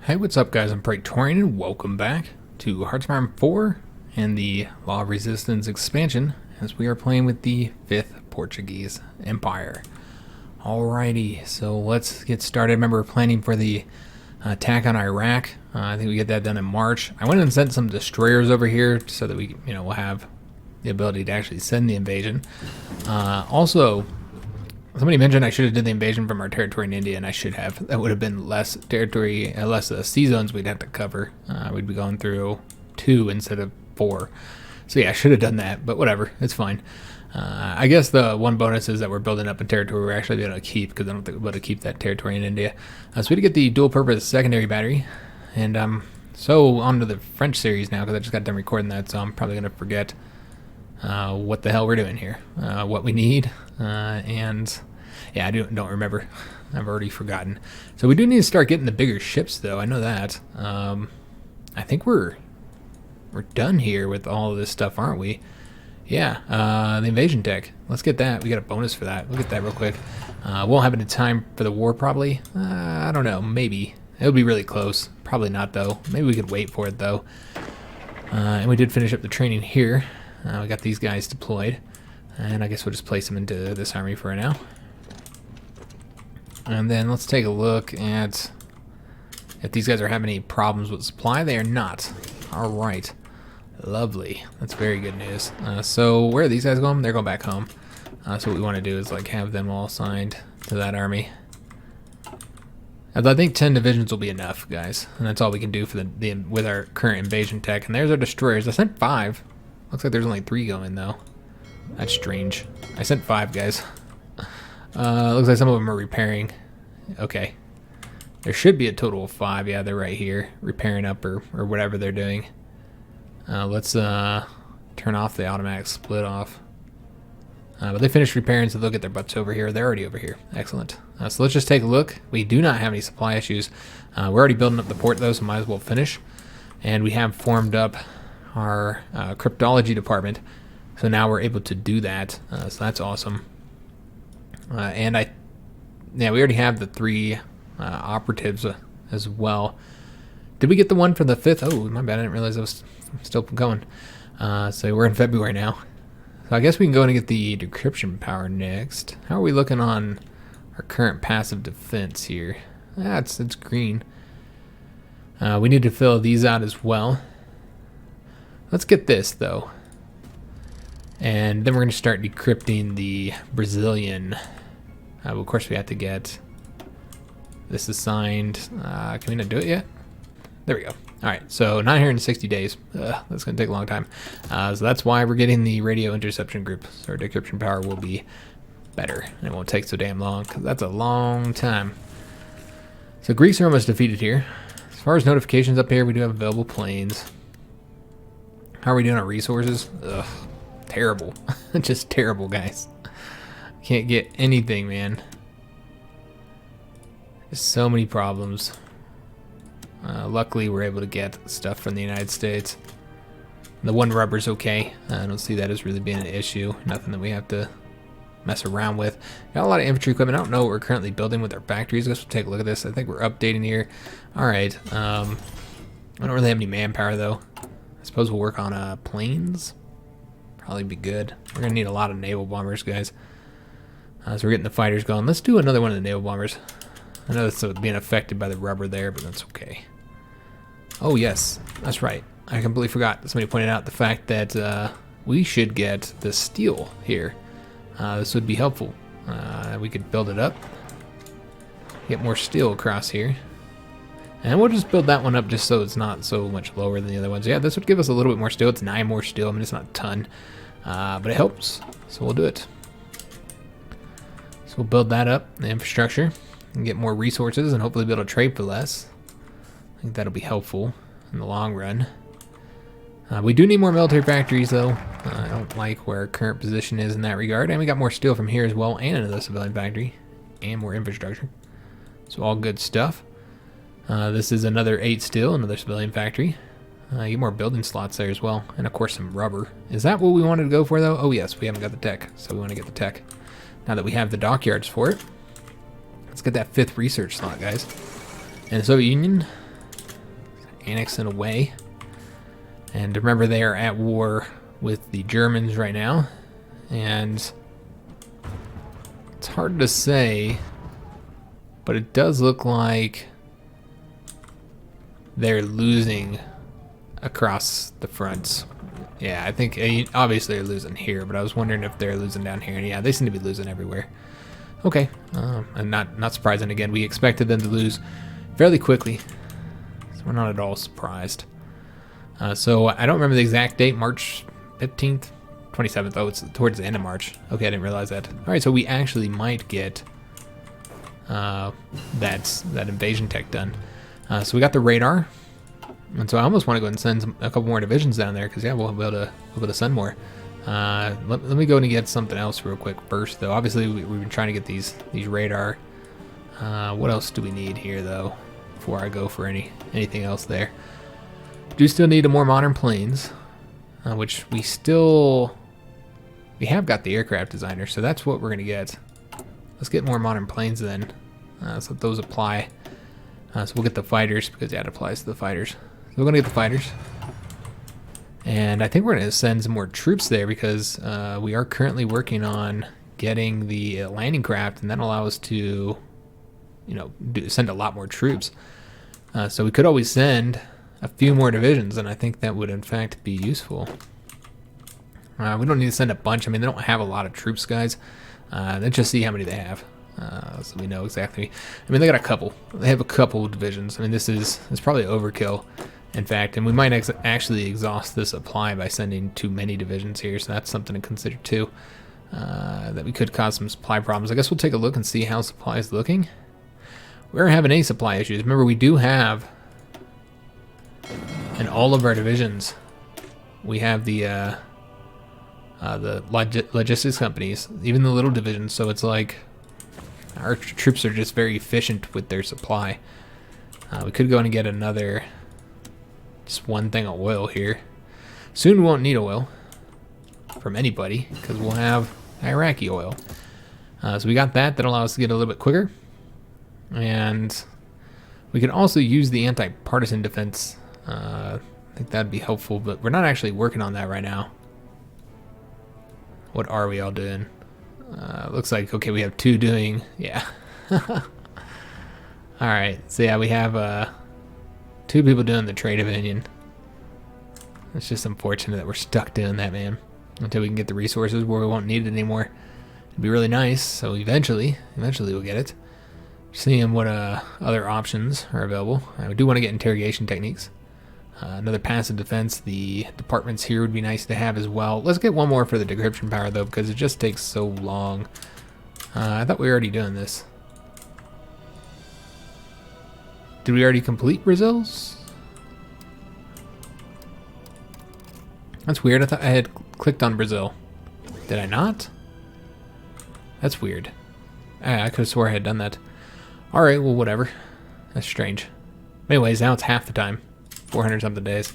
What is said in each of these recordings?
Hey, what's up guys? I'm Praetorian and welcome back to HOI4 and the Law of Resistance expansion as we are playing with the 5th Portuguese Empire. Alrighty, so let's get started. Remember, we're planning for the attack on Iraq. I think we get that done in March. I went and sent some destroyers over here so that we, we'll have the ability to actually send the invasion. Also, somebody mentioned I should have did the invasion from our territory in India, and I should have. That would have been less territory, less sea zones we'd have to cover. We'd be going through 2 instead of 4. So yeah, I should have done that, but whatever, it's fine. I guess the one bonus is that we're building up a territory we're actually going to keep, because I don't think we're able to keep that territory in India. So we had to get the dual-purpose secondary battery, and so on to the French series now, because I just got done recording that, so I'm probably going to forget what the hell we're doing here, what we need, and yeah, I don't remember. I've already forgotten. So we do need to start getting the bigger ships, though. I know that. I think we're done here with all of this stuff, aren't we? Yeah, the invasion tech. Let's get that. We got a bonus for that. Look at that real quick. Won't have any time for the war, probably. I don't know. Maybe. It would be really close. Probably not, though. Maybe we could wait for it, though. And we did finish up the training here. We got these guys deployed. And I guess we'll just place them into this army for now. And then let's take a look at if these guys are having any problems with supply. They are not. All right. Lovely. That's very good news. So where are these guys going? They're going back home. So what we want to do is like have them all assigned to that army. I think 10 divisions will be enough, guys. And that's all we can do for with our current invasion tech. And there's our destroyers. I sent 5. Looks like there's only 3 going, though. That's strange. I sent 5, guys. Looks like some of them are repairing. Okay. There should be a total of 5. Yeah, they're right here. Repairing up or whatever they're doing. Let's turn off the automatic split off. But they finished repairing, so they'll get their butts over here. They're already over here. Excellent. So let's just take a look. We do not have any supply issues. We're already building up the port, though, so might as well finish. And we have formed up our cryptology department. So now we're able to do that. So that's awesome. And we already have the 3 operatives as well. Did we get the one for the 5th? Oh, my bad. I didn't realize I was still going. So we're in February now. So I guess we can go in and get the decryption power next. How are we looking on our current passive defense here? It's green. We need to fill these out as well. Let's get this, though. And then we're going to start decrypting the Brazilian. Well, of course, we have to get this assigned. Can we not do it yet? There we go. All right, so 960 days. That's going to take a long time. So that's why we're getting the radio interception group. So our decryption power will be better. And it won't take so damn long, because that's a long time. So Greeks are almost defeated here. As far as notifications up here, we do have available planes. How are we doing on resources? Ugh, terrible. Just terrible, guys. Can't get anything, man. There's so many problems. Luckily, we're able to get stuff from the United States. The one rubber's okay. I don't see that as really being an issue. Nothing that we have to mess around with. Got a lot of infantry equipment. I don't know what we're currently building with our factories. Let's take a look at this. I think we're updating here. All right. I don't really have any manpower, though. I suppose we'll work on planes. Probably be good. We're going to need a lot of naval bombers, guys. So we're getting the fighters going. Let's do another one of the naval bombers. I know that's being affected by the rubber there, but that's okay. Oh, yes. That's right. I completely forgot. Somebody pointed out the fact that we should get the steel here. This would be helpful. We could build it up. Get more steel across here. And we'll just build that one up just so it's not so much lower than the other ones. Yeah, this would give us a little bit more steel. It's 9 more steel. I mean, it's not a ton. But it helps. So we'll do it. So we'll build that up, the infrastructure, and get more resources and hopefully be able to trade for less. I think that'll be helpful in the long run. We do need more military factories, though. I don't like where our current position is in that regard. And we got more steel from here as well, and another civilian factory, and more infrastructure. So all good stuff. This is another 8 steel, another civilian factory. Get more building slots there as well, and of course some rubber. Is that what we wanted to go for, though? Oh yes, we haven't got the tech, so we want to get the tech. Now that we have the dockyards for it, let's get that 5th research slot, guys. And the Soviet Union, annexing away. And remember, they are at war with the Germans right now. And it's hard to say, but it does look like they're losing across the fronts. Yeah, I think obviously they're losing here, but I was wondering if they're losing down here. And yeah, they seem to be losing everywhere. Okay, and not surprising. Again, we expected them to lose fairly quickly, so we're not at all surprised. So I don't remember the exact date, March 15th, 27th. Oh, it's towards the end of March. Okay, I didn't realize that. All right, so we actually might get that invasion tech done. So we got the radar, and so I almost want to go and send a couple more divisions down there, because yeah, we'll be able to send more. Let me go and get something else real quick first, though. Obviously, we've been trying to get these radar. What else do we need here, though, before I go for anything else there? Do still need a more modern planes, which we have got the aircraft designer, so that's what we're gonna get. Let's get more modern planes then, so those apply. So we'll get the fighters, because yeah, it applies to the fighters. So we're gonna get the fighters. And I think we're going to send some more troops there, because we are currently working on getting the landing craft, and that'll allow us to, send a lot more troops. So we could always send a few more divisions, and I think that would in fact be useful. We don't need to send a bunch. I mean, they don't have a lot of troops, guys. Let's just see how many they have, so we know exactly. I mean, they got a couple. They have a couple divisions. I mean, it's probably overkill. In fact, and we might actually exhaust this supply by sending too many divisions here, so that's something to consider too. That we could cause some supply problems. I guess we'll take a look and see how supply is looking. We aren't having any supply issues. Remember, we do have, in all of our divisions, we have the logistics companies, even the little divisions. So it's like our troops are just very efficient with their supply. We could go in and get another. Just one thing of oil here. Soon we won't need oil from anybody, because we'll have Iraqi oil. So we got that. That'll allow us to get a little bit quicker. And we can also use the anti-partisan defense. I think that'd be helpful, but we're not actually working on that right now. What are we all doing? Looks like, okay, we have two doing, yeah. Alright, so yeah, we have two people doing the trade opinion. It's just unfortunate that we're stuck doing that, man. Until we can get the resources where we won't need it anymore. It'd be really nice, so eventually we'll get it. Seeing what other options are available. We do want to get interrogation techniques. Another passive defense. The departments here would be nice to have as well. Let's get one more for the decryption power, though, because it just takes so long. I thought we were already doing this. Did we already complete Brazil's? That's weird. I thought I had clicked on Brazil. Did I not? That's weird. I could have swore I had done that. Alright, well, whatever. That's strange. Anyways, now it's half the time. 400 something days.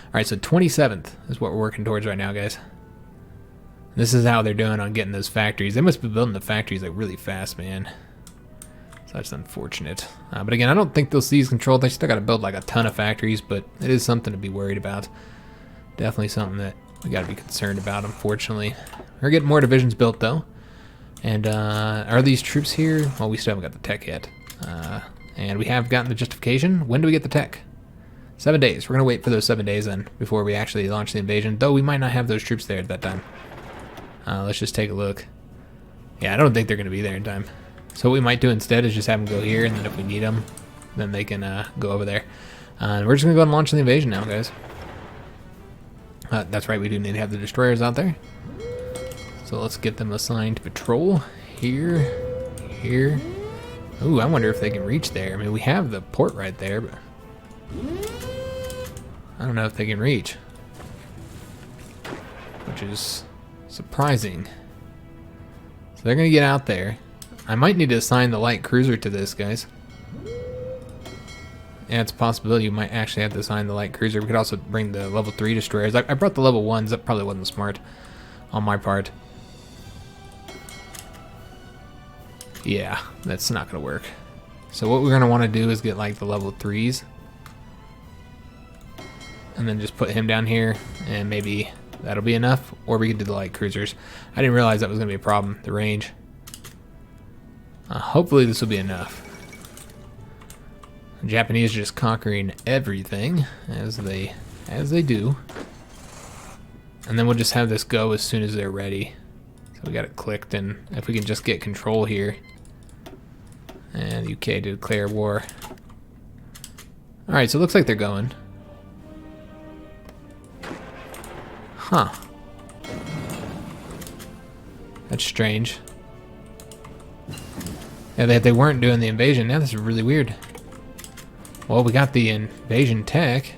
Alright, so 27th is what we're working towards right now, guys. This is how they're doing on getting those factories. They must be building the factories like really fast, man. So that's unfortunate. But again, I don't think they'll seize control. They still got to build like a ton of factories, but it is something to be worried about. Definitely something that we got to be concerned about, unfortunately. We're getting more divisions built, though. And are these troops here? Well, we still haven't got the tech yet. And we have gotten the justification. When do we get the tech? 7 days. We're going to wait for those 7 days then before we actually launch the invasion, though we might not have those troops there at that time. Let's just take a look. Yeah, I don't think they're going to be there in time. So what we might do instead is just have them go here, and then if we need them, then they can go over there. We're just going to go and launch the invasion now, guys. That's right, we do need to have the destroyers out there. So let's get them assigned to patrol. Here. Ooh, I wonder if they can reach there. I mean, we have the port right there, but I don't know if they can reach. Which is surprising. So they're going to get out there. I might need to assign the light cruiser to this, guys. Yeah, it's a possibility you might actually have to assign the light cruiser. We could also bring the level 3 destroyers. I brought the level 1s. That probably wasn't smart on my part. Yeah, that's not going to work. So what we're going to want to do is get like the level 3s. and then just put him down here, and maybe that'll be enough. Or we could do the light cruisers. I didn't realize that was going to be a problem, the range. Hopefully this will be enough. The Japanese are just conquering everything, as they do. And then we'll just have this go as soon as they're ready. So we got it clicked, and if we can just get control here. And UK to declare war. Alright, so it looks like they're going. Huh. That's strange. Yeah, they weren't doing the invasion. Now this is really weird. Well, we got the invasion tech.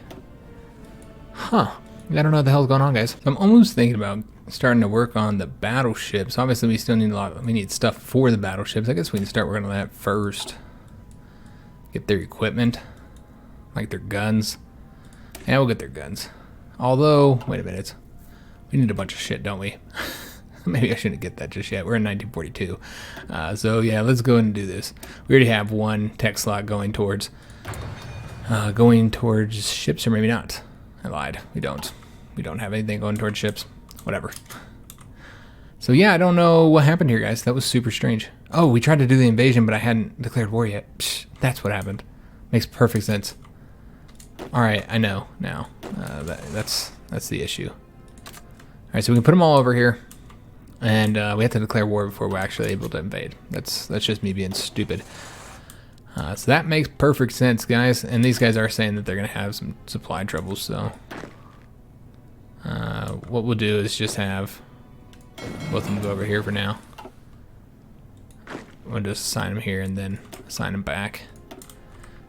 Huh. I don't know what the hell's going on, guys. I'm almost thinking about starting to work on the battleships. Obviously, we still need we need stuff for the battleships. I guess we can start working on that first. Get their equipment, like their guns. Yeah, we'll get their guns. Although, wait a minute. We need a bunch of shit, don't we? Maybe I shouldn't get that just yet. We're in 1942. So yeah, let's go ahead and do this. We already have one tech slot going towards ships, or maybe not. I lied. We don't have anything going towards ships. Whatever. So yeah, I don't know what happened here, guys. That was super strange. Oh, we tried to do the invasion, but I hadn't declared war yet. Psh, that's what happened. Makes perfect sense. All right, I know now. That's the issue. All right, so we can put them all over here, and we have to declare war before we're actually able to invade. That's just me being stupid. So that makes perfect sense, guys. And these guys are saying that they're gonna have some supply troubles. So what we'll do is just have both of them go over here for now. We'll just assign them here and then assign them back,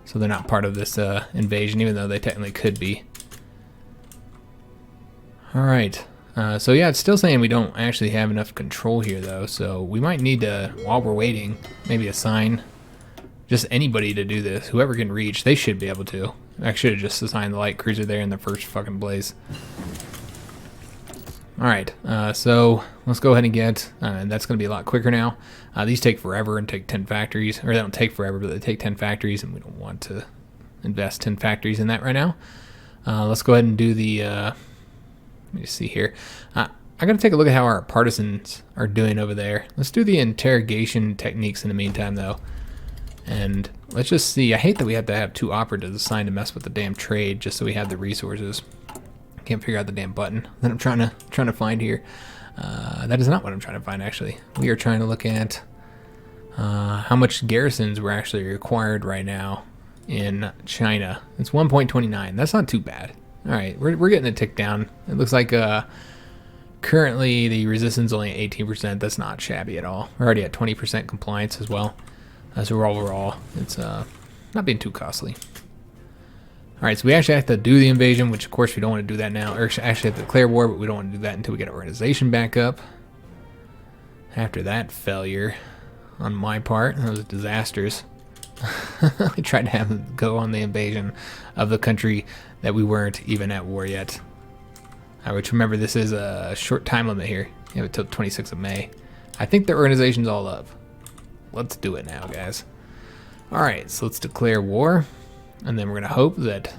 so they're not part of this invasion, even though they technically could be. All right. So yeah, it's still saying we don't actually have enough control here, though. So we might need to, while we're waiting, maybe assign just anybody to do this. Whoever can reach, they should be able to. I should have just assigned the light cruiser there in the first fucking place. Alright, so let's go ahead and get, and that's going to be a lot quicker now. These take forever and take 10 factories, or they don't take forever, but they take 10 factories, and we don't want to invest 10 factories in that right now. Let's go ahead and do the, let me just see here. I got to take a look at how our partisans are doing over there. Let's do the interrogation techniques in the meantime, though. And let's just see. I hate that we have to have 2 operatives assigned to mess with the damn trade just so we have the resources. Can't figure out the damn button that I'm trying to find here. That is not what I'm trying to find, actually. We are trying to look at how much garrisons were actually required right now in China. It's 1.29. That's not too bad. All right, we're getting a tick down. It looks like currently the resistance is only 18%. That's not shabby at all. We're already at 20% compliance as well. So overall, it's not being too costly. All right, so we actually have to do the invasion, which of course we don't want to do that now. Or actually have to declare war, but we don't want to do that until we get our organization back up. After that failure on my part, that was disastrous. I tried to have them go on the invasion of the country that we weren't even at war yet. Which, remember, this is a short time limit here. You have it till 26th of May. I think the organization's all up. Let's do it now, guys. All right, so let's declare war. And then we're gonna hope that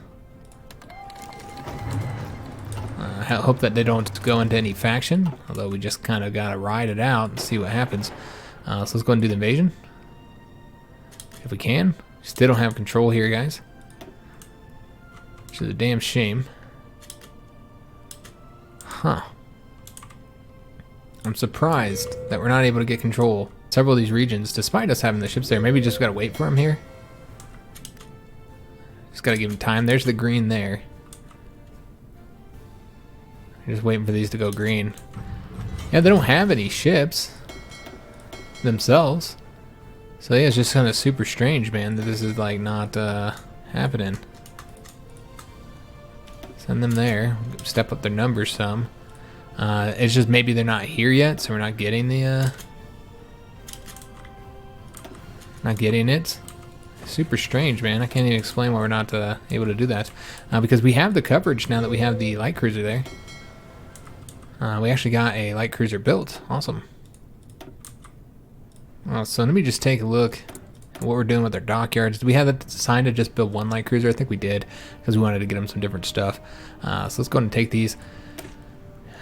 they don't go into any faction. Although we just kind of gotta ride it out and see what happens. So let's go ahead and do the invasion if we can. Still don't have control here, guys, which is a damn shame. Huh. I'm surprised that we're not able to get control several of these regions, despite us having the ships there. Maybe just gotta wait for them here. Just gotta give them time. There's the green there. Just waiting for these to go green. Yeah, they don't have any ships themselves. So yeah, it's just kind of super strange, man, that this is like not happening. Send them there. Step up their numbers some. It's just maybe they're not here yet, so we're not getting the not getting it. Super strange, man. I can't even explain why we're not able to do that. Because we have the coverage now that we have the light cruiser there. We actually got a light cruiser built. Awesome. So let me just take a look what we're doing with our dockyards. Do we have it assigned to just build one light cruiser? I think we did, because we wanted to get them some different stuff. So let's go ahead and take these,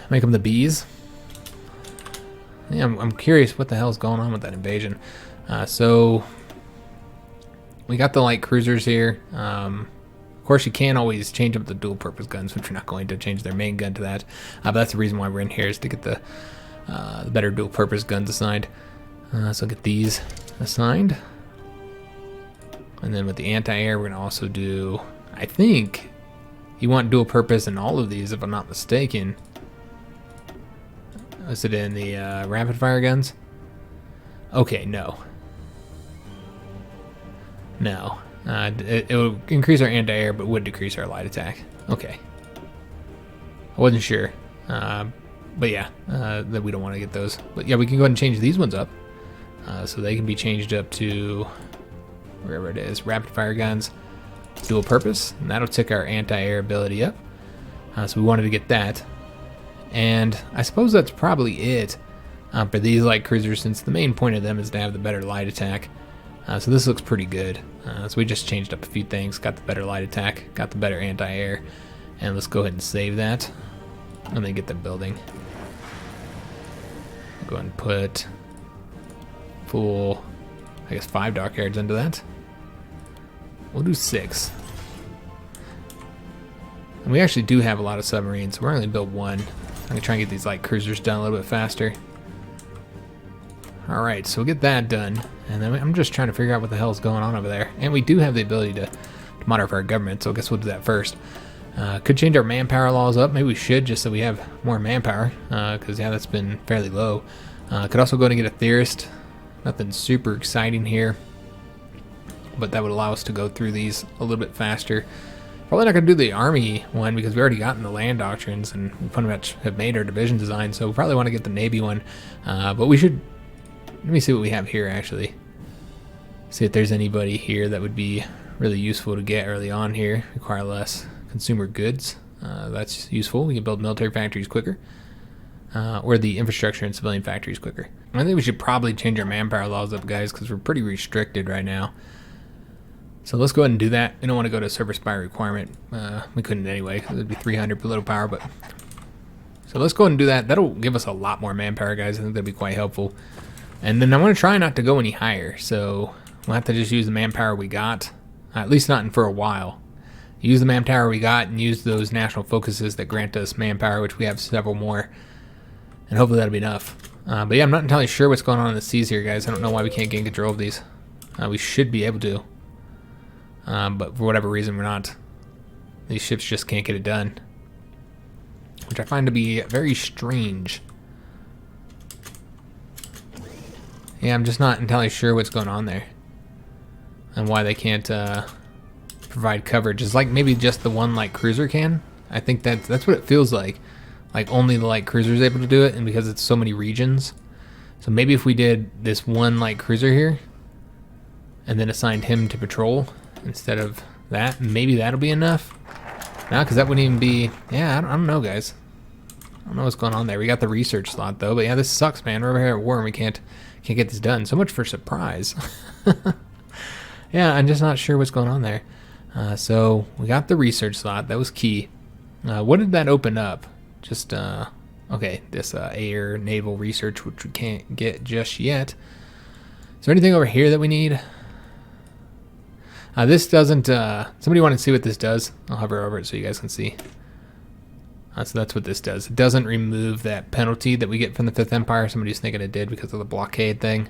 make them the bees. Yeah, I'm curious what the hell's going on with that invasion. So we got the light cruisers here. Of course, you can always change up the dual purpose guns, which we're not going to change their main gun to that. But that's the reason why we're in here, is to get the better dual purpose guns assigned. So get these assigned. And then with the anti-air, we're going to also do, I think you want dual purpose in all of these, if I'm not mistaken. Is it in the rapid fire guns? Okay, no. No. It will increase our anti-air, but would decrease our light attack. Okay. I wasn't sure. But yeah, that we don't want to get those. But yeah, we can go ahead and change these ones up. So they can be changed up to wherever it is. Rapid fire guns, dual purpose. And that'll tick our anti-air ability up. So we wanted to get that. And I suppose that's probably it for these light cruisers, since the main point of them is to have the better light attack. So this looks pretty good. So we just changed up a few things, got the better light attack, got the better anti-air, and let's go ahead and save that, and then get the building. Go ahead and put full, I guess 5 dockyards into that. We'll do 6. And we actually do have a lot of submarines, so we're only build 1. I'm gonna try and get these light cruisers done a little bit faster. Alright, so we'll get that done, and then I'm just trying to figure out what the hell is going on over there. And we do have the ability to modify our government, so I guess we'll do that first. Could change our manpower laws up. Maybe we should, just so we have more manpower, because yeah, that's been fairly low. Could also go and get a theorist. Nothing super exciting here, but that would allow us to go through these a little bit faster. Probably not going to do the army one, because we already gotten the land doctrines, and we pretty much have made our division design, so we probably want to get the navy one. But we should... Let me see what we have here, actually. See if there's anybody here that would be really useful to get early on here. Require less consumer goods. That's useful. We can build military factories quicker. Or the infrastructure and civilian factories quicker. I think we should probably change our manpower laws up, guys, because we're pretty restricted right now. So let's go ahead and do that. We don't want to go to service by requirement. We couldn't anyway, because it would be 300 political power. But so let's go ahead and do that. That'll give us a lot more manpower, guys. I think that'd be quite helpful. And then I want to try not to go any higher, so we'll have to just use the manpower we got, at least not for a while. Use the manpower we got and use those national focuses that grant us manpower, which we have several more, and hopefully that'll be enough. But yeah, I'm not entirely sure what's going on in the seas here, guys. I don't know why we can't gain control of these. We should be able to, but for whatever reason we're not. These ships just can't get it done, which I find to be very strange. Yeah, I'm just not entirely sure what's going on there and why they can't provide coverage. It's like maybe just the one light cruiser can. I think that's what it feels like. Like only the light cruiser is able to do it, and because it's so many regions. So maybe if we did this one light cruiser here and then assigned him to patrol instead of that, maybe that'll be enough. No, because that wouldn't even be... Yeah, I don't know, guys. I don't know what's going on there. We got the research slot, though. But yeah, this sucks, man. We're over here at war and we can't get this done. So much for surprise. Yeah, I'm just not sure what's going on there. So we got the research slot. That was key. What did that open up? Just, okay, this air naval research, which we can't get just yet. Is there anything over here that we need? This doesn't, somebody want to see what this does? I'll hover over it so you guys can see. So that's what this does. It doesn't remove that penalty that we get from the Fifth Empire. Somebody's thinking it did because of the blockade thing.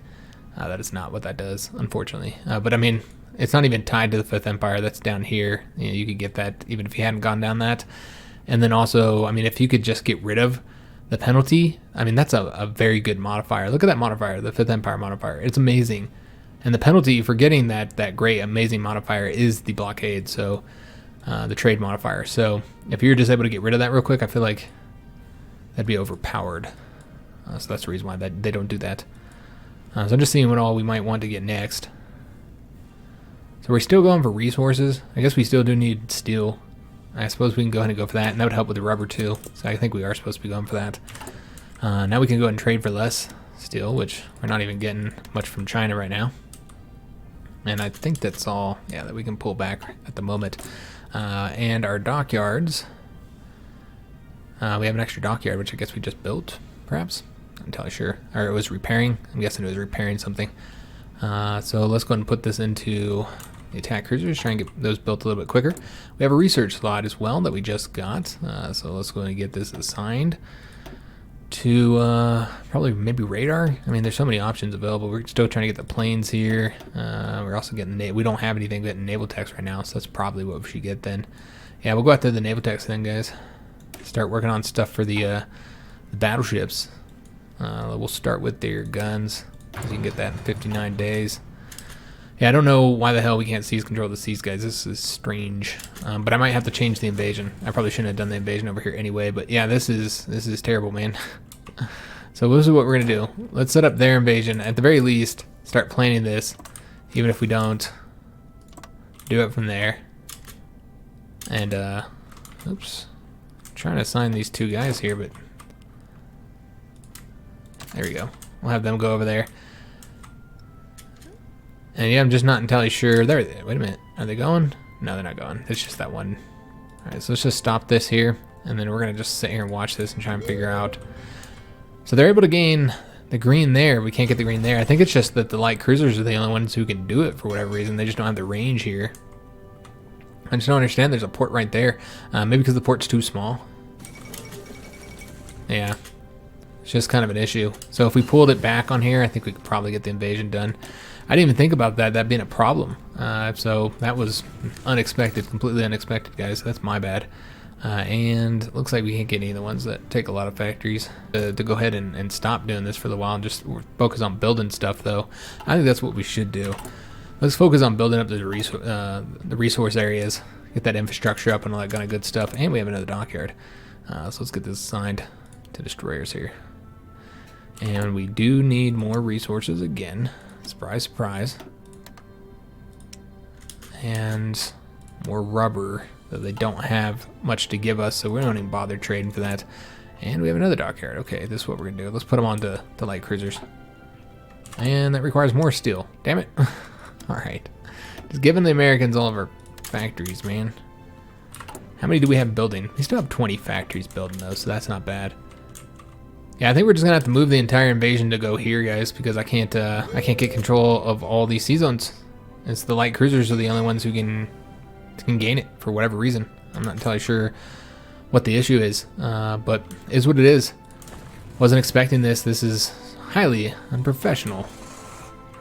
That is not what that does, unfortunately. But I mean, it's not even tied to the Fifth Empire. That's down here. You know, you could get that even if you hadn't gone down that. And then also, I mean, if you could just get rid of the penalty, I mean, that's a very good modifier. Look at that modifier, the Fifth Empire modifier. It's amazing. And the penalty for getting that great, amazing modifier is the blockade, so the trade modifier. So if you're just able to get rid of that real quick, I feel like that'd be overpowered. So that's the reason why they don't do that. So I'm just seeing what all we might want to get next. So we're still going for resources. I guess we still do need steel. I suppose we can go ahead and go for that, and that would help with the rubber too. So I think we are supposed to be going for that. Now we can go ahead and trade for less steel, which we're not even getting much from China right now. And I think that's all, yeah, that we can pull back at the moment. And our dockyards, we have an extra dockyard, which I guess we just built, perhaps. I'm not entirely sure. Or it was repairing. I'm guessing it was repairing something. So let's go ahead and put this into the attack cruisers, try and get those built a little bit quicker. We have a research slot as well that we just got. So let's go ahead and get this assigned to probably maybe radar. I mean, there's so many options available. We're still trying to get the planes here. We're also getting, we don't have anything getting naval techs right now, so that's probably what we should get then. Yeah, we'll go after the naval techs then, guys. Start working on stuff for the battleships. We'll start with their guns. You can get that in 59 days. Yeah, I don't know why the hell we can't seize control of the seas, guys. This is strange. But I might have to change the invasion. I probably shouldn't have done the invasion over here anyway. But yeah, this is terrible, man. So this is what we're gonna do. Let's set up their invasion. At the very least, start planning this, even if we don't do it from there. And oops, I'm trying to assign these two guys here, but there we go. We'll have them go over there. And yeah, I'm just not entirely sure. There, wait a minute. Are they going? No, they're not going. It's just that one. All right, so let's just stop this here, and then we're gonna just sit here and watch this and try and figure out. So they're able to gain the green there. We can't get the green there. I think it's just that the light cruisers are the only ones who can do it for whatever reason. They just don't have the range here. I just don't understand. There's a port right there. Maybe because the port's too small. Yeah. It's just kind of an issue. So if we pulled it back on here, I think we could probably get the invasion done. I didn't even think about that being a problem. So that was unexpected, completely unexpected, guys. That's my bad. And it looks like we can't get any of the ones that take a lot of factories to go ahead and stop doing this for the while and just focus on building stuff, though. I think that's what we should do. Let's focus on building up the resource areas, get that infrastructure up and all that kind of good stuff. And we have another dockyard. So let's get this assigned to destroyers here. And we do need more resources again. Surprise, surprise. And more rubber that they don't have much to give us, so we don't even bother trading for that. And we have another dockyard. Okay, this is what we're gonna do. Let's put them on to light cruisers. And that requires more steel. Damn it. Alright. Just giving the Americans all of our factories, man. How many do we have building? We still have 20 factories building those, so that's not bad. Yeah, I think we're just gonna have to move the entire invasion to go here, guys, because I can't get control of all these sea zones. It's the light cruisers are the only ones who can gain it for whatever reason. I'm not entirely sure what the issue is, but it is what it is. Wasn't expecting this. This is highly unprofessional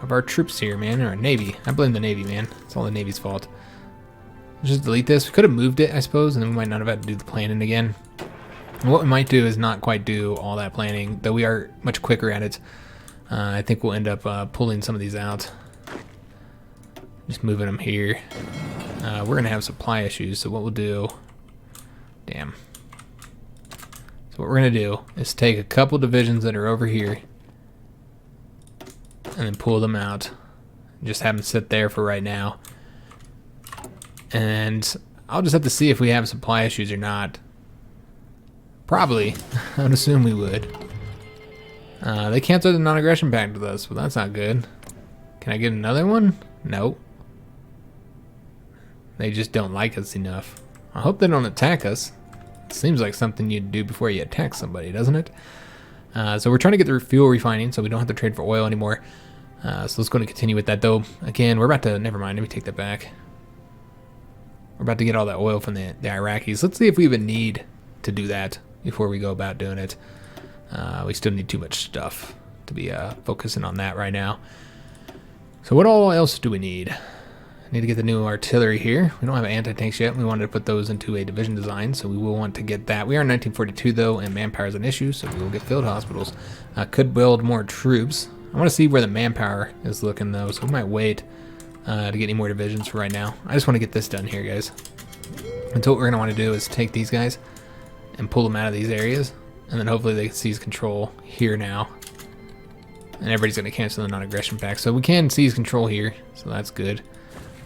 of our troops here, man, or our Navy. I blame the Navy, man. It's all the Navy's fault. Let's just delete this. We could have moved it, I suppose, and then we might not have had to do the planning again. And what we might do is not quite do all that planning, though we are much quicker at it. I think we'll end up pulling some of these out. Just moving them here. We're going to have supply issues, so what we'll do... Damn. So what we're going to do is take a couple divisions that are over here and then pull them out. Just have them sit there for right now. And I'll just have to see if we have supply issues or not. Probably. I would assume we would. They canceled the non-aggression pact with us, but that's not good. Can I get another one? Nope. They just don't like us enough. I hope they don't attack us. It seems like something you'd do before you attack somebody, doesn't it? So we're trying to get the fuel refining so we don't have to trade for oil anymore. So let's go and continue with that, though. Again, we're about to... Never mind, let me take that back. We're about to get all that oil from the Iraqis. Let's see if we even need to do that before we go about doing it. We still need too much stuff to be focusing on that right now. So what all else do we need? Need to get the new artillery here. We don't have anti-tanks yet. We wanted to put those into a division design, so we will want to get that. We are in 1942 though, and manpower is an issue, so we will get field hospitals. Could build more troops. I want to see where the manpower is looking though, so we might wait to get any more divisions for right now. I just want to get this done here, guys. And so what we're going to want to do is take these guys and pull them out of these areas, and then hopefully they can seize control here now. And everybody's going to cancel the non-aggression pact, so we can seize control here, so that's good.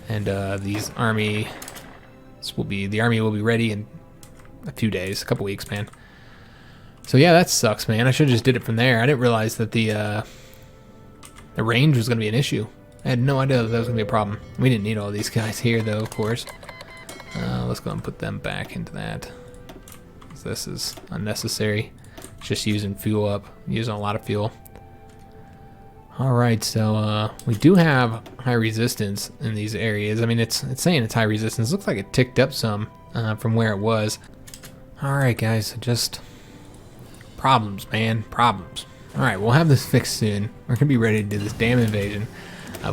And the army will be ready in a few days, a couple weeks, man. So yeah, that sucks, man. I should have just did it from there. I didn't realize that the range was going to be an issue. I had no idea that was going to be a problem. We didn't need all these guys here, though, of course. Let's go and put them back into that. This is unnecessary. It's just using fuel up. Using a lot of fuel. Alright, so we do have high resistance in these areas. I mean, it's saying it's high resistance. Looks like it ticked up some from where it was. Alright, guys, so just problems, man. Problems. Alright, we'll have this fixed soon. We're going to be ready to do this damn invasion.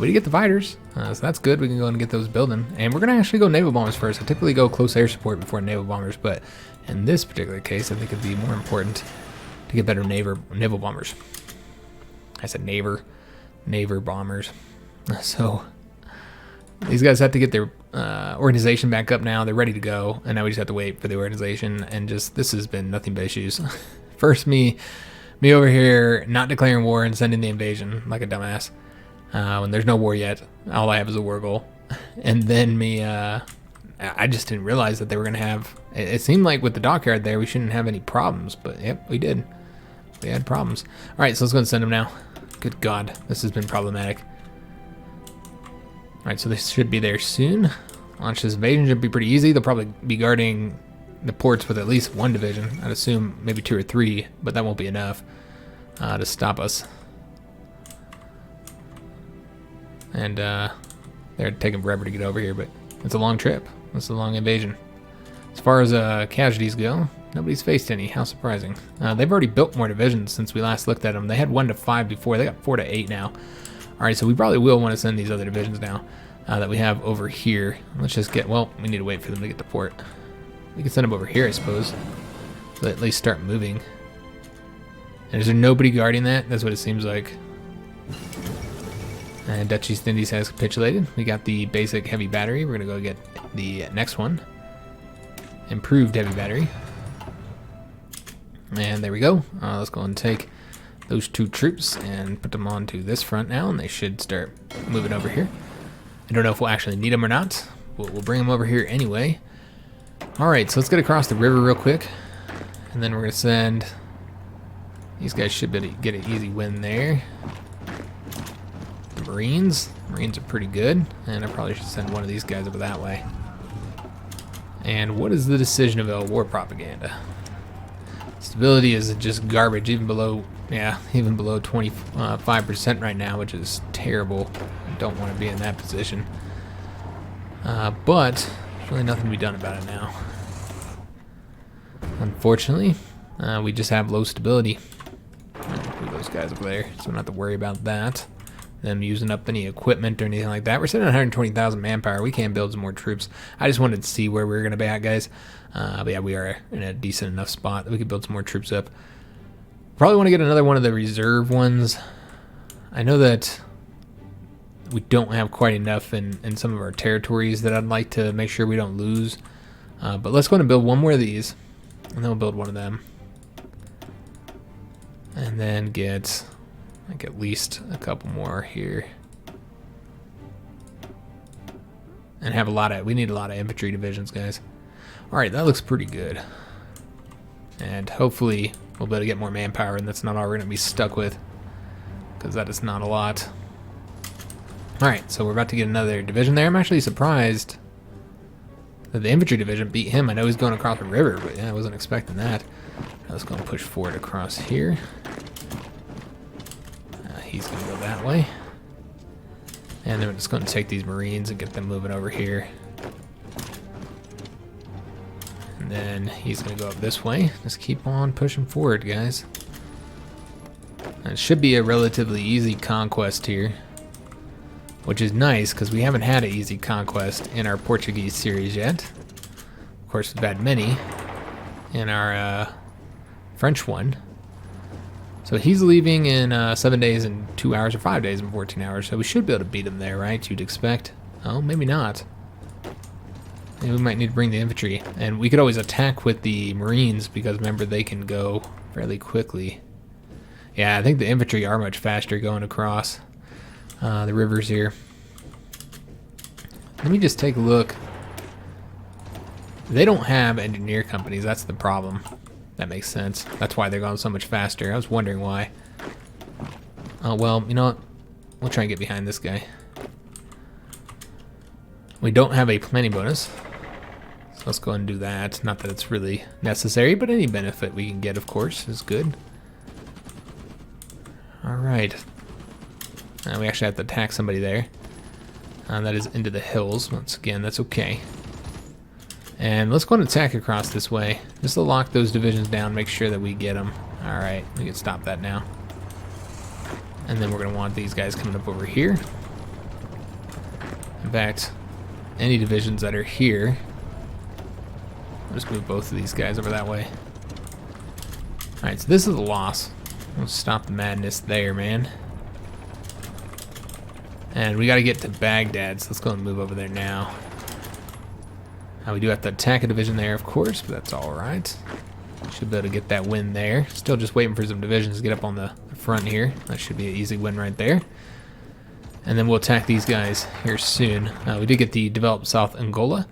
We did get the fighters, so that's good. We can go and get those building. And we're going to actually go naval bombers first. I typically go close air support before naval bombers, but in this particular case, I think it'd be more important to get better naval bombers. I said naval bombers. So these guys have to get their organization back up now. They're ready to go, and now we just have to wait for the organization. And just this has been nothing but issues. First, me over here not declaring war and sending the invasion like a dumbass. When there's no war yet, all I have is a war goal. And then I just didn't realize that they were going to have, it seemed like with the dockyard there, we shouldn't have any problems, but yep, we did. We had problems. All right, so let's go and send them now. Good God, this has been problematic. All right, so they should be there soon. Launch this invasion should be pretty easy. They'll probably be guarding the ports with at least one division. I'd assume maybe 2 or 3, but that won't be enough to stop us. And they're taking forever to get over here, but it's a long trip. It's a long invasion. As far as casualties go, nobody's faced any. How surprising. They've already built more divisions since we last looked at them. They had 1 to 5 before. They got 4 to 8 now. All right, so we probably will want to send these other divisions now that we have over here. Let's just get, well, we need to wait for them to get the port. We can send them over here, I suppose. So at least start moving. And is there nobody guarding that? That's what it seems like. And Dutch East Indies has capitulated. We got the basic heavy battery. We're going to go get the next one. Improved heavy battery. And there we go. Let's go and take those 2 troops and put them onto this front now, and they should start moving over here. I don't know if we'll actually need them or not, but we'll bring them over here anyway. Alright, so let's get across the river real quick, and then we're going to send... These guys should be able to get an easy win there. The Marines are pretty good, and I probably should send one of these guys over that way. And what is the decision of war propaganda? Stability is just garbage, even below 25% right now, which is terrible. I don't want to be in that position. But there's really nothing to be done about it now. Unfortunately, we just have low stability. Put those guys over there, so we don't have to worry about that. Them using up any equipment or anything like that. We're sitting at 120,000 manpower. We can build some more troops. I just wanted to see where we were going to be at, guys. But yeah, we are in a decent enough spot that we could build some more troops up. Probably want to get another one of the reserve ones. I know that we don't have quite enough in some of our territories that I'd like to make sure we don't lose. But let's go and build one more of these, and then we'll build one of them. And then get... like at least a couple more here, and have we need a lot of infantry divisions, guys. All right, that looks pretty good, and hopefully we'll be able to get more manpower, and that's not all we're gonna be stuck with, because that is not a lot. All right, so we're about to get another division there. I'm actually surprised that the infantry division beat him. I know he's going across the river, but yeah, I wasn't expecting that. Now let's go and push forward across here. He's going to go that way. And then we're just going to take these Marines and get them moving over here. And then he's going to go up this way. Just keep on pushing forward, guys. And it should be a relatively easy conquest here, which is nice because we haven't had an easy conquest in our Portuguese series yet. Of course, we've had many in our French one. So he's leaving in 7 days and 2 hours, or 5 days and 14 hours. So we should be able to beat him there, right? You'd expect. Oh, maybe not. Maybe we might need to bring the infantry. And we could always attack with the Marines because, remember, they can go fairly quickly. Yeah, I think the infantry are much faster going across the rivers here. Let me just take a look. They don't have engineer companies. That's the problem. That makes sense. That's why they're going so much faster. I was wondering why. Oh, well, you know what? We'll try and get behind this guy. We don't have a planning bonus. So let's go ahead and do that. Not that it's really necessary, but any benefit we can get, of course, is good. Alright. We actually have to attack somebody there. That is into the hills. Once again, that's okay. And let's go and attack across this way. Just to lock those divisions down, make sure that we get them. Alright, we can stop that now. And then we're going to want these guys coming up over here. In fact, any divisions that are here, I'll just move both of these guys over that way. Alright, so this is a loss. Let's stop the madness there, man. And we got to get to Baghdad, so let's go and move over there now. We do have to attack a division there, of course, but that's alright. Should be able to get that win there. Still just waiting for some divisions to get up on the front here. That should be an easy win right there. And then we'll attack these guys here soon. We did get the developed South Angola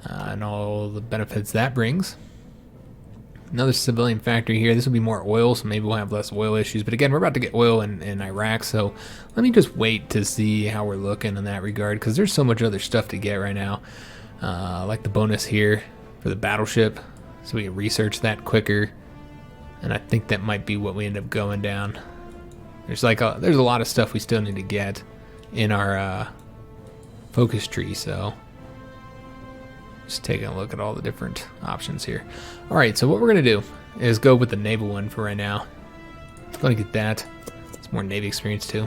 and all the benefits that brings. Another civilian factory here. This will be more oil, so maybe we'll have less oil issues. But again, we're about to get oil in Iraq, so let me just wait to see how we're looking in that regard, because there's so much other stuff to get right now. Like the bonus here for the battleship, so we can research that quicker. And I think that might be what we end up going down. There's a lot of stuff we still need to get in our focus tree, so just taking a look at all the different options here. Alright, so what we're going to do is go with the naval one for right now. Let's go and get that. It's more Navy experience too.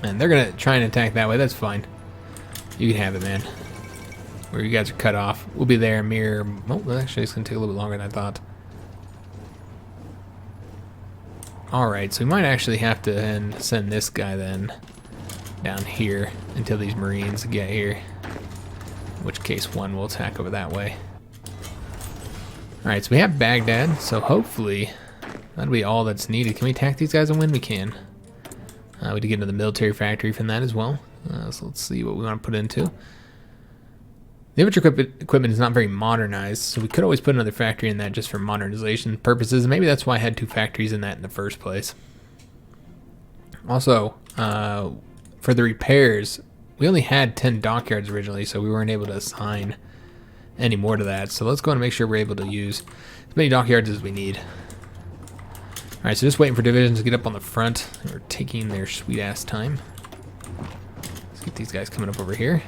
And they're going to try and attack that way. That's fine. You can have it, man. Where you guys are cut off. We'll be there a mere... Oh, actually, it's going to take a little bit longer than I thought. Alright, so we might actually have to send this guy then down here until these Marines get here. In which case one will attack over that way. Alright, so we have Baghdad, so hopefully that'll be all that's needed. Can we attack these guys and win? We can. We did get into the military factory from that as well. So let's see what we want to put into. The infantry equipment is not very modernized, so we could always put another factory in that just for modernization purposes. And maybe that's why I had 2 factories in that in the first place. Also, for the repairs, we only had 10 dockyards originally, so we weren't able to assign any more to that. So let's go and make sure we're able to use as many dockyards as we need. Alright, so just waiting for divisions to get up on the front. They're taking their sweet ass time. Let's get these guys coming up over here.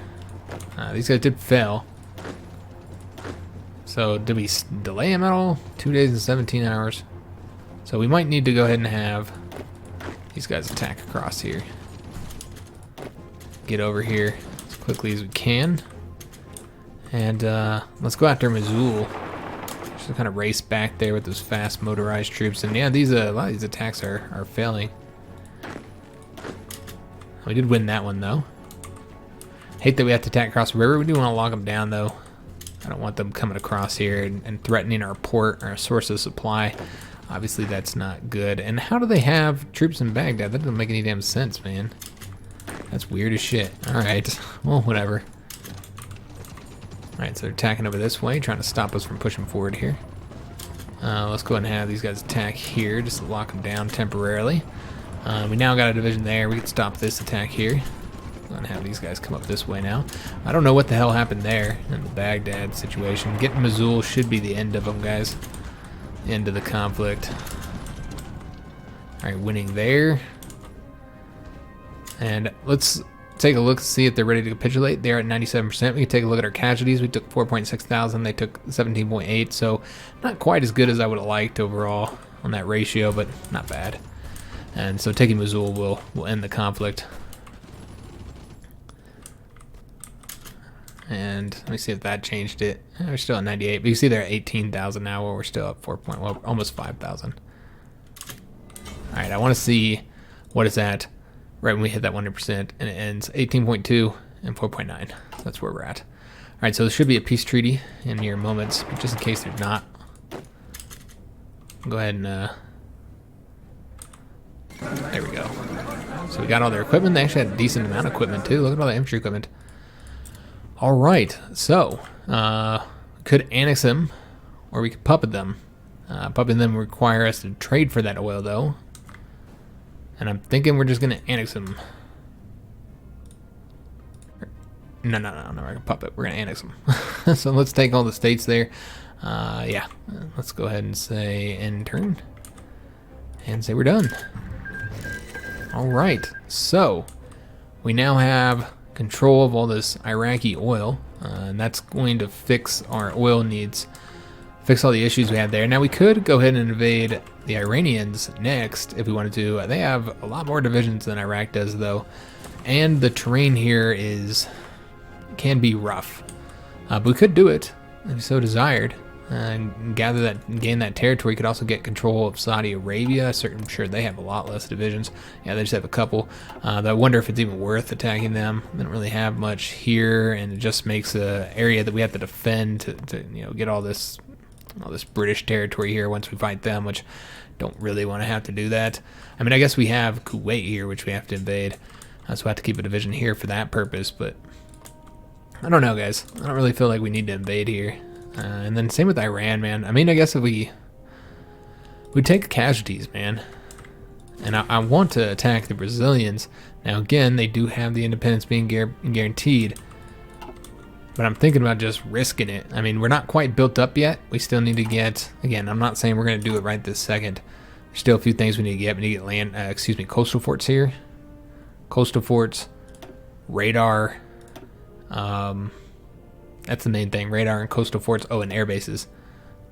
These guys did fail. So did we delay them at all? 2 days and 17 hours. So we might need to go ahead and have these guys attack across here. Get over here as quickly as we can. And let's go after Mosul. Just kind of race back there with those fast motorized troops. And yeah, a lot of these attacks are failing. We did win that one though. Hate that we have to attack across the river. We do want to lock them down though. I don't want them coming across here and threatening our port, our source of supply. Obviously that's not good. And how do they have troops in Baghdad? That doesn't make any damn sense, man. That's weird as shit. Alright, well, whatever. Alright, so they're attacking over this way, trying to stop us from pushing forward here. Let's go ahead and have these guys attack here, just to lock them down temporarily. We now got a division there. We can stop this attack here. And have these guys come up this way now. I don't know what the hell happened there in the Baghdad situation. Getting Mosul should be the end of them, guys. End of the conflict. Alright, winning there. And let's take a look, see if they're ready to capitulate. They're at 97%. We can take a look at our casualties. We took 4.6 thousand. They took 17.8. So not quite as good as I would have liked overall on that ratio, but not bad. And so taking Mosul will end the conflict. And let me see if that changed it. We're still at 98, but you see they're at 18,000 now, where we're still at well, almost 5,000. All right, I want to see what it's at right when we hit that 100%, and it ends 18.2 and 4.9. So that's where we're at. All right, so there should be a peace treaty in mere moments, but just in case there's not, go ahead and there we go. So we got all their equipment. They actually had a decent amount of equipment too. Look at all the infantry equipment. All right, so could annex them, or we could puppet them. Puppeting them would require us to trade for that oil, though. And I'm thinking we're just going to annex them. No, we're gonna puppet. We're gonna annex them. So let's take all the states there. Yeah, let's go ahead and say end turn. And say we're done. Alright, so we now have control of all this Iraqi oil. And that's going to fix our oil needs. Fix all the issues we had there. Now we could go ahead and invade the Iranians next if we wanted to. They have a lot more divisions than Iraq does though. And the terrain here can be rough. But we could do it if we so desired. And gain that territory. Could also get control of Saudi Arabia. I'm sure they have a lot less divisions. Yeah, they just have a couple. I wonder if it's even worth attacking them. They don't really have much here, and it just makes an area that we have to defend to get all this British territory here once we fight them, which don't really want to have to do that. I mean, I guess we have Kuwait here, which we have to invade. So we have to keep a division here for that purpose, but I don't know, guys. I don't really feel like we need to invade here. And then same with Iran, man. I mean, I guess if we take casualties, man. And I want to attack the Brazilians. Now, again, they do have the independence being guaranteed. But I'm thinking about just risking it. I mean, we're not quite built up yet. We still need to get, again, I'm not saying we're going to do it right this second. There's still a few things we need to get. We need to get coastal forts here. Coastal forts, radar, that's the main thing, radar and coastal forts. Oh, and air bases,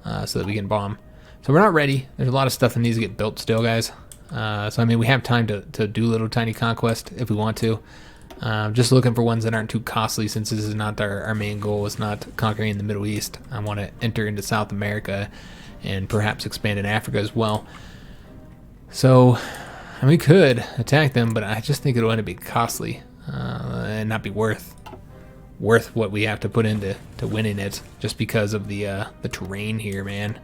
so that we can bomb. So we're not ready. There's a lot of stuff that needs to get built still, guys. So I mean, we have time to do little tiny conquest if we want to. Just looking for ones that aren't too costly, since this is not our main goal. It's not conquering the Middle East. I want to enter into South America and perhaps expand in Africa as well. So we could attack them, but I just think it'll end up being costly and not be worth what we have to put into winning it, just because of the terrain here, man.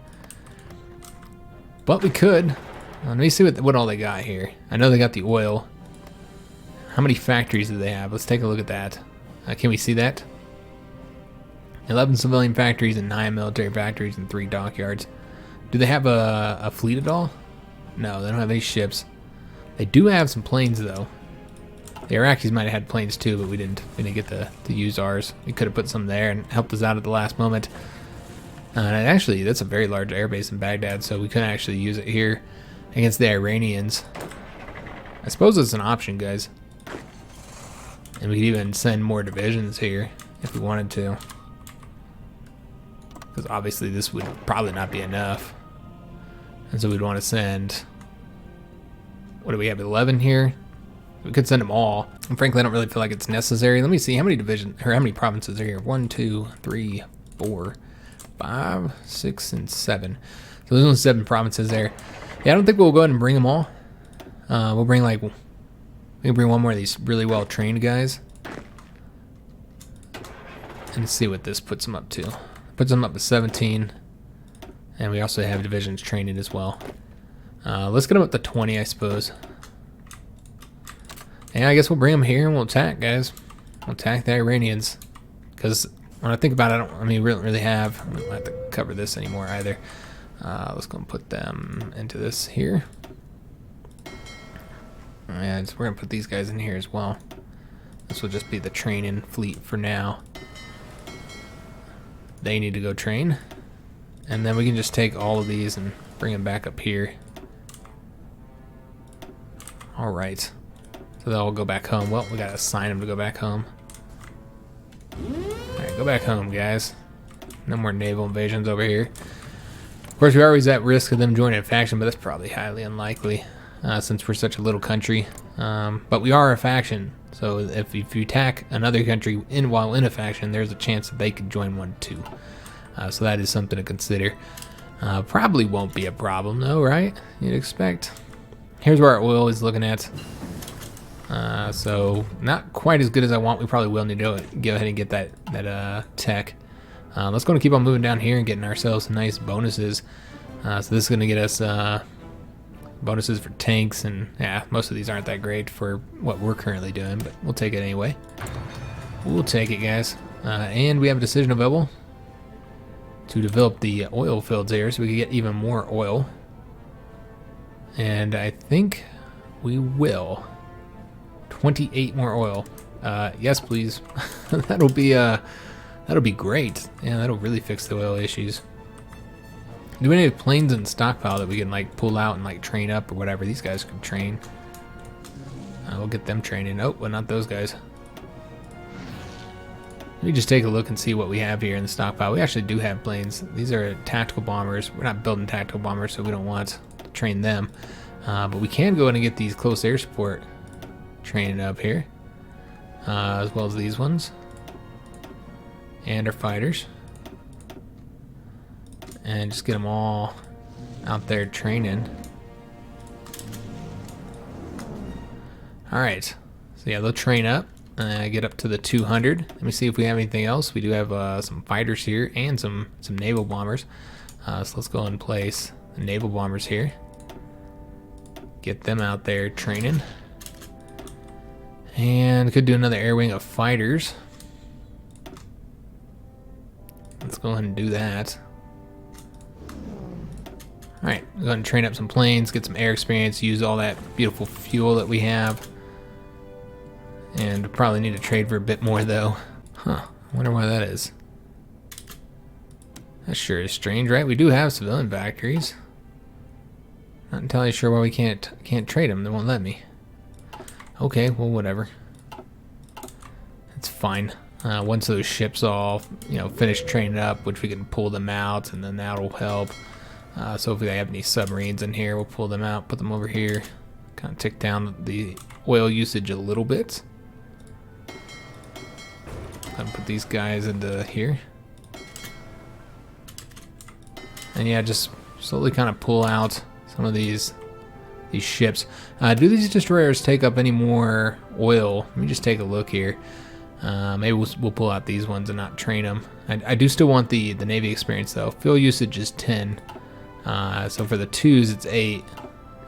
But we could. Let me see what all they got here. I know they got the oil. How many factories do they have? Let's take a look at that. Can we see that? 11 civilian factories and 9 military factories and 3 dockyards. Do they have a fleet at all? No, they don't have any ships. They do have some planes though. The Iraqis might have had planes too, but we didn't get to use ours. We could have put some there and helped us out at the last moment. And actually, that's a very large airbase in Baghdad, so we couldn't actually use it here against the Iranians. I suppose it's an option, guys. And we could even send more divisions here if we wanted to. Because obviously this would probably not be enough. And so we'd want to send... What do we have, 11 here? We could send them all. And frankly, I don't really feel like it's necessary. Let me see how many divisions, or how many provinces are here. 1, 2, 3, 4, 5, 6, and 7. So there's only 7 provinces there. Yeah, I don't think we'll go ahead and bring them all. We'll bring we can bring one more of these really well trained guys. And see what this puts them up to. Puts them up to 17. And we also have divisions training as well. Let's get them up to 20, I suppose. And I guess we'll bring them here and we'll attack, guys. We'll attack the Iranians. Because when I think about it, we don't really have... We don't have to cover this anymore either. Let's go and put them into this here. And we're going to put these guys in here as well. This will just be the training fleet for now. They need to go train. And then we can just take all of these and bring them back up here. Alright. So they'll all go back home. Well, we gotta assign them to go back home. Alright, go back home, guys. No more naval invasions over here. Of course, we're always at risk of them joining a faction, but that's probably highly unlikely since we're such a little country. But we are a faction, so if you attack another country while in a faction, there's a chance that they could join one too. So that is something to consider. Probably won't be a problem though, right? You'd expect. Here's where our oil is looking at. So not quite as good as I want. We probably will need to go ahead and get that tech. Let's go and keep on moving down here and getting ourselves some nice bonuses. So this is going to get us bonuses for tanks, and yeah, most of these aren't that great for what we're currently doing, but we'll take it anyway. We'll take it, guys. And we have a decision available to develop the oil fields here so we can get even more oil. And I think we will. 28 more oil. Yes, please. That'll be great. Yeah, that'll really fix the oil issues. Do we have planes in stockpile that we can like pull out and like train up or whatever? These guys can train. We'll get them training. Oh, well, not those guys. Let me just take a look and see what we have here in the stockpile. We actually do have planes. These are tactical bombers. We're not building tactical bombers, so we don't want to train them. But we can go in and get these close air support training up here, as well as these ones, and our fighters. And just get them all out there training. Alright, so yeah, they'll train up, get up to the 200. Let me see if we have anything else. We do have some fighters here and some naval bombers. So let's go and place the naval bombers here. Get them out there training. And could do another air wing of fighters. Let's go ahead and do that. Alright, go ahead and train up some planes, get some air experience, use all that beautiful fuel that we have. And probably need to trade for a bit more though. Huh, I wonder why that is. That sure is strange, right? We do have civilian factories. Not entirely sure why we can't trade them. They won't let me. Okay, well, whatever. It's fine. Once those ships all, finish training up, which we can pull them out, and then that'll help. So if they have any submarines in here, we'll pull them out, put them over here, kind of tick down the oil usage a little bit. And put these guys into here. And yeah, just slowly kind of pull out some of these ships. Do these destroyers take up any more oil? Let me just take a look here. Maybe we'll pull out these ones and not train them. I do still want the Navy experience though. Fuel usage is 10. So for the 2s it's 8,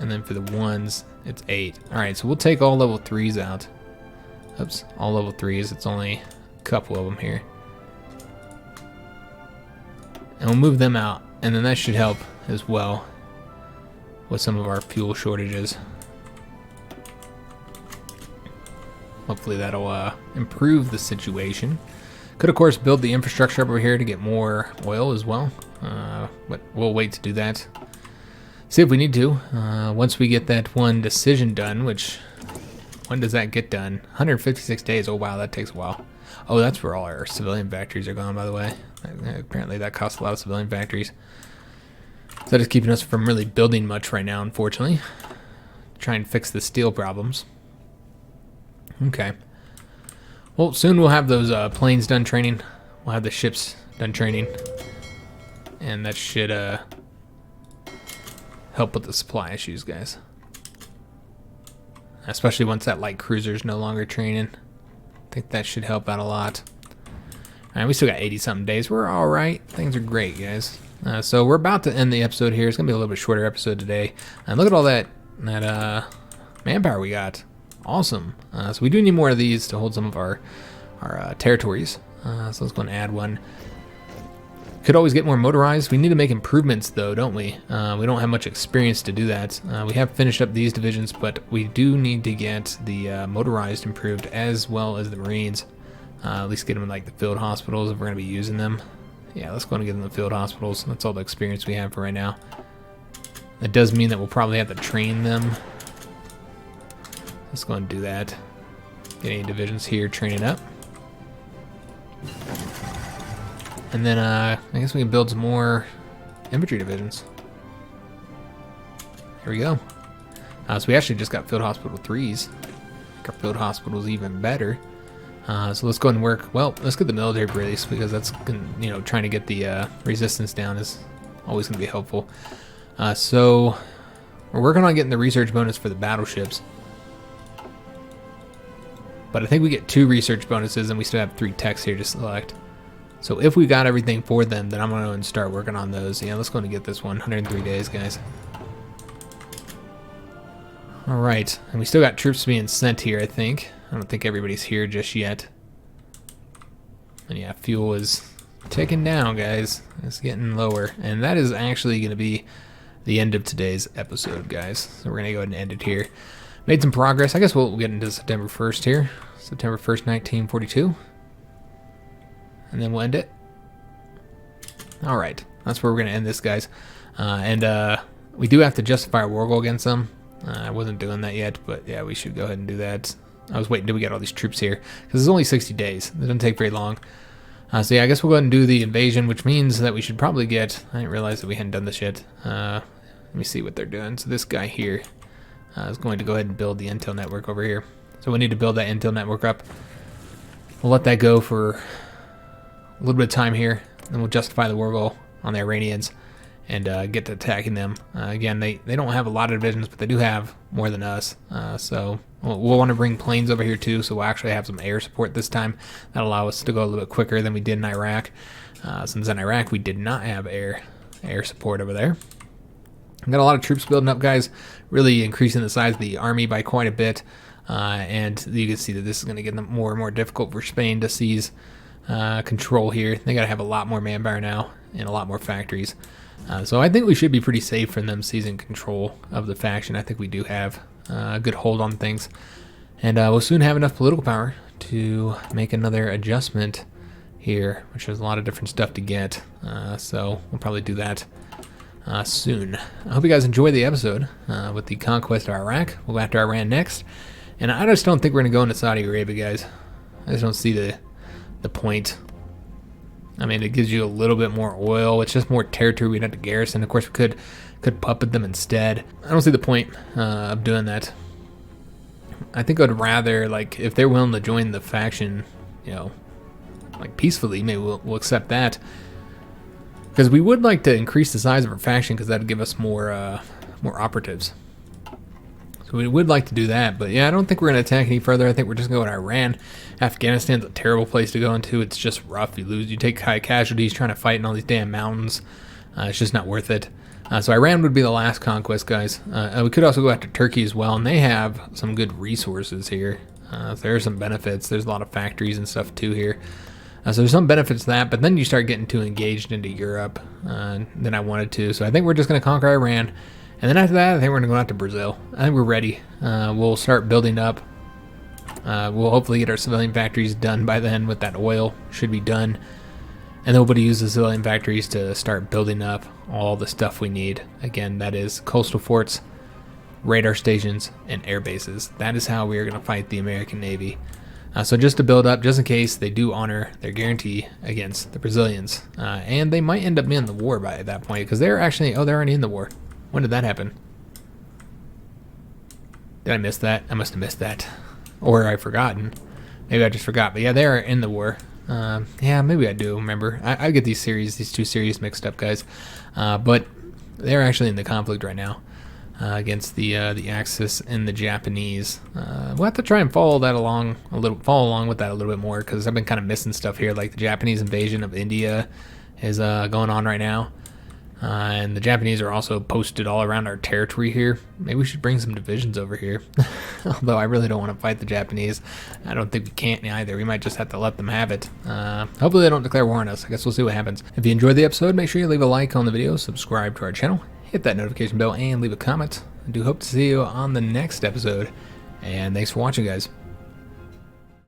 and then for the 1s it's 8. Alright, so we'll take all level 3s out. Oops, all level 3s, it's only a couple of them here. And we'll move them out, and then that should help as well with some of our fuel shortages. Hopefully that'll improve the situation. Could of course build the infrastructure over here to get more oil as well, but we'll wait to do that. See if we need to. Once we get that one decision done, which, when does that get done? 156 days. Oh wow, that takes a while. Oh, that's where all our civilian factories are gone, by the way. Apparently that costs a lot of civilian factories. So that is keeping us from really building much right now, unfortunately. Try and fix the steel problems. Okay. Well, soon we'll have those planes done training. We'll have the ships done training. And that should help with the supply issues, guys. Especially once that light cruiser's no longer training. I think that should help out a lot. Alright, we still got 80-something days. We're alright. Things are great, guys. So we're about to end the episode here. It's going to be a little bit shorter episode today. And look at all that manpower we got. Awesome. So we do need more of these to hold some of our territories. So let's go and add one. Could always get more motorized. We need to make improvements though, don't we? We don't have much experience to do that. We have finished up these divisions, but we do need to get the motorized improved as well as the Marines. At least get them in like the field hospitals if we're going to be using them. Yeah, let's go and get them in the field hospitals. That's all the experience we have for right now. That does mean that we'll probably have to train them. Let's go and do that. Get any divisions here training up. And then I guess we can build some more infantry divisions. Here we go. So we actually just got field hospital 3s. Our field hospital is even better. So let's go ahead and work. Well, let's get the military release because that's, trying to get the resistance down is always going to be helpful. So we're working on getting the research bonus for the battleships. But I think we get 2 research bonuses and we still have 3 techs here to select. So if we got everything for them, then I'm going to go and start working on those. Yeah, let's go and get this one. 103 days, guys. Alright, and we still got troops being sent here, I think. I don't think everybody's here just yet. And yeah, fuel is ticking down, guys. It's getting lower. And that is actually going to be the end of today's episode, guys. So we're going to go ahead and end it here. Made some progress. I guess we'll get into September 1st here. September 1st, 1942. And then we'll end it. All right. That's where we're going to end this, guys. We do have to justify our war goal against them. I wasn't doing that yet, but yeah, we should go ahead and do that. I was waiting until we get all these troops here, because it's only 60 days. It doesn't take very long. So yeah, I guess we'll go ahead and do the invasion, which means that we should probably get... I didn't realize that we hadn't done this yet. Let me see what they're doing. So this guy here is going to go ahead and build the intel network over here. So we need to build that intel network up. We'll let that go for a little bit of time here, then we'll justify the war goal on the Iranians and get to attacking them. Again, they don't have a lot of divisions, but they do have more than us. So we'll want to bring planes over here too, so we'll actually have some air support this time. That'll allow us to go a little bit quicker than we did in Iraq. Since in Iraq we did not have air support over there. We've got a lot of troops building up, guys, really increasing the size of the army by quite a bit. And you can see that this is going to get more and more difficult for Spain to seize control here. They got to have a lot more manpower now and a lot more factories. So I think we should be pretty safe from them seizing control of the faction. I think we do have a good hold on things. And we'll soon have enough political power to make another adjustment here, which is a lot of different stuff to get. So we'll probably do that soon. I hope you guys enjoyed the episode with the conquest of Iraq. We'll go after Iran next. And I just don't think we're going to go into Saudi Arabia, guys. I just don't see the point. I mean, it gives you a little bit more oil. It's just more territory we'd have to garrison. Of course, we could puppet them instead. I don't see the point of doing that. I think I'd rather, like, if they're willing to join the faction, you know, like peacefully, maybe we'll accept that. Because we would like to increase the size of our faction, because that'd give us more operatives. So we would like to do that, but yeah, I don't think we're going to attack any further. I think we're just going to go to Iran. Afghanistan's a terrible place to go into. It's just rough. You take high casualties trying to fight in all these damn mountains. It's just not worth it. So Iran would be the last conquest, guys. We could also go after Turkey as well, and they have some good resources here. So there are some benefits. There's a lot of factories and stuff too here. So there's some benefits to that, but then you start getting too engaged into Europe than I wanted to. So I think we're just going to conquer Iran. And then after that, I think we're going to go out to Brazil. I think we're ready. We'll start building up. We'll hopefully get our civilian factories done by then with that oil. Should be done. And then we'll be use the civilian factories to start building up all the stuff we need. Again, that is coastal forts, radar stations, and air bases. That is how we are going to fight the American Navy. So just to build up, just in case they do honor their guarantee against the Brazilians. And they might end up being in the war by that point, because they're actually, they're already in the war. When did that happen? Did I miss that? I must have missed that. Or I've forgotten. Maybe I just forgot. But yeah, they are in the war. Yeah, maybe I do remember. I get these two series mixed up, guys. But they're actually in the conflict right now against the Axis and the Japanese. We'll have to try and follow along with that a little bit more, because I've been kind of missing stuff here. Like the Japanese invasion of India is going on right now. And the Japanese are also posted all around our territory here. Maybe we should bring some divisions over here. Although I really don't want to fight the Japanese. I don't think we can either. We might just have to let them have it. Hopefully they don't declare war on us. I guess we'll see what happens. If you enjoyed the episode, make sure you leave a like on the video, subscribe to our channel, hit that notification bell, and leave a comment. I do hope to see you on the next episode. And thanks for watching, guys.